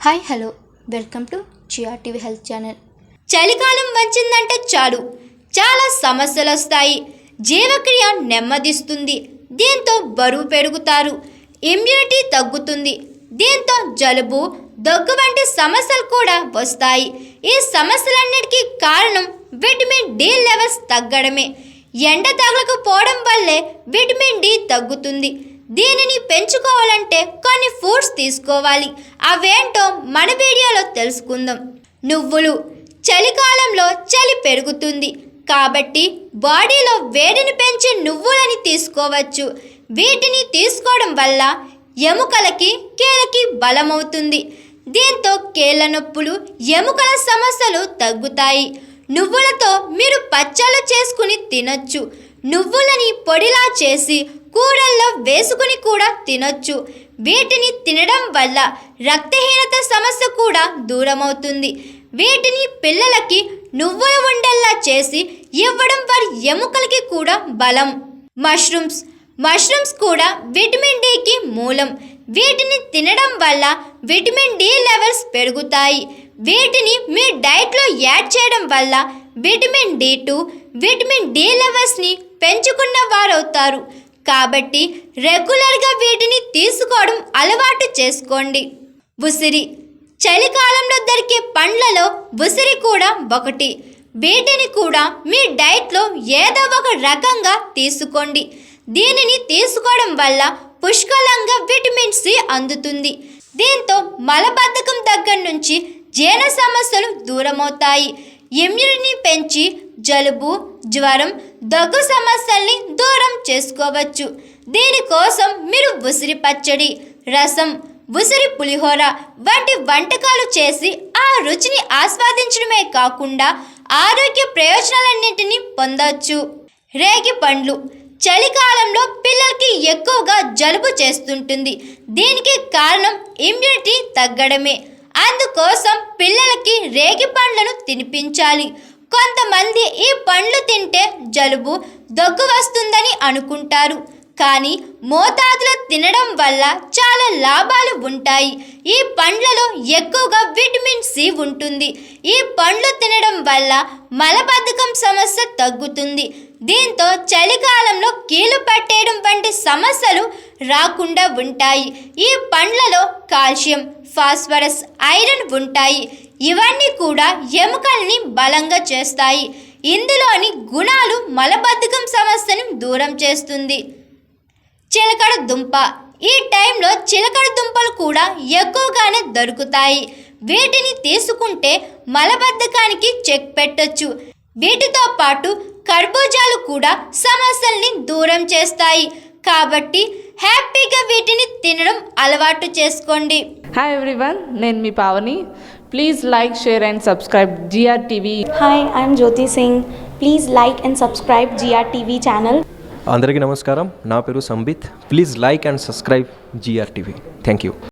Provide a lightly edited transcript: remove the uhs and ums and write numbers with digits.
Hi hello welcome to GRTV health channel. చలికాలం వచ్చిందంటే చాలు చాలా సమస్యలు వస్తాయి. జీవక్రియ నెమ్మదిస్తుంది, దీంతో బరువు పెరుగుతారు. ఇమ్యూనిటీ తగ్గుతుంది, దీంతో జలుబు దగ్గు వంటి సమస్యలు కూడా వస్తాయి. ఈ సమస్యలన్నిటికీ కారణం విటమిన్ డి లెవెల్స్ తగ్గడమే. ఎండ తగలకపోవడం వల్లే విటమిన్ డి తగ్గుతుంది. దీనిని పెంచుకోవాలంటే కొన్ని ఫుడ్స్ తీసుకోవాలి. అవేంటో మన వీడియోలో తెలుసుకుందాం. నువ్వులు. చలికాలంలో చలి పెరుగుతుంది కాబట్టి బాడీలో వేడిని పెంచే నువ్వులని తీసుకోవచ్చు. వీటిని తీసుకోవడం వల్ల ఎముకలకి కీళ్ళకి బలమవుతుంది. దీంతో కీళ్ళ నొప్పులు ఎముకల సమస్యలు తగ్గుతాయి. నువ్వులతో మీరు పచ్చళ్ళు చేసుకుని తినొచ్చు. నువ్వులని పొడిలా చేసి కూరల్లో వేసుకుని కూడా తినొచ్చు. వీటిని తినడం వల్ల రక్తహీనత సమస్య కూడా దూరమవుతుంది. వీటిని పిల్లలకి నువ్వుల ఉండల్లా చేసి ఇవ్వడం వారి ఎముకలకి కూడా బలం. మష్రూమ్స్ కూడా విటమిన్ డికి మూలం. వీటిని తినడం వల్ల విటమిన్ డి లెవెల్స్ పెరుగుతాయి. వీటిని మీ డైట్లో యాడ్ చేయడం వల్ల విటమిన్ డి2, విటమిన్ డి లెవెల్స్ని పెంచుకున్న వారవుతారు. కాబట్టి రెగ్యులర్గా వీటిని తీసుకోవడం అలవాటు చేసుకోండి. ఉసిరి. చలికాలంలో దొరికే పండ్లలో ఉసిరి కూడా ఒకటి. వీటిని కూడా మీ డైట్లో ఏదో ఒక రకంగా తీసుకోండి. దీనిని తీసుకోవడం వల్ల పుష్కలంగా విటమిన్ సి అందుతుంది. దీంతో మలబద్ధకం దగ్గర నుంచి జీర్ణ సమస్యలు దూరమవుతాయి. ఇమ్యూనిటీ పెంచి జలుబు, జ్వరం, దగ్గు సమస్యల్ని దూరం చేసుకోవచ్చు. దీనికోసం మీరు ఉసిరి పచ్చడి, రసం, ఉసిరి పులిహోర వంటి వంటకాలు చేసి ఆ రుచిని ఆస్వాదించడమే కాకుండా ఆరోగ్య ప్రయోజనాలన్నింటినీ పొందవచ్చు. రేగి పండ్లు. చలికాలంలో పిల్లలకి ఎక్కువగా జలుబు చేస్తుంటుంది. దీనికి కారణం ఇమ్యూనిటీ తగ్గడమే. అందుకోసం పిల్లలకి రేగి పండ్లను తినిపించాలి. కొంతమంది ఈ పండ్లు తింటే జలుబు, దగ్గు వస్తుందని అనుకుంటారు. కానీ మోతాదులో తినడం వల్ల చాలా లాభాలు ఉంటాయి. ఈ పండ్లలో ఎక్కువగా విటమిన్ సి ఉంటుంది. ఈ పండ్లు తినడం వల్ల మలబద్ధకం సమస్య తగ్గుతుంది. దీంతో చలికాలంలో కీలు పట్టేయడం వంటి సమస్యలు రాకుండా ఉంటాయి. ఈ పండ్లలో కాల్షియం, ఫాస్ఫరస్, ఐరన్ ఉంటాయి. ఇవన్నీ కూడా ఎముకల్ని బలంగా చేస్తాయి. ఇందులోని గుణాలు మలబద్ధకం సమస్యను దూరం చేస్తుంది. చిలకడ దుంప. ఈ టైంలో చిలకడ దుంపలు కూడా ఎక్కువగానే దొరుకుతాయి. వీటిని తీసుకుంటే మలబద్ధకానికి చెక్ పెట్టొచ్చు. వీటితో పాటు కర్బూజాలు కూడా సమస్యల్ని దూరం చేస్తాయి. కాబట్టి హ్యాపీగా వీటిని తినడం అలవాటు చేసుకోండి. హాయ్ ఎవ్రీవన్, నేను మీ Pavani. Please like, share and subscribe GRTV. Hi, I'm Jyoti Singh. Please like and subscribe GRTV channel. అందరికీ నమస్కారం, నా పేరు Sambit. Please like and subscribe GRTV. Thank you.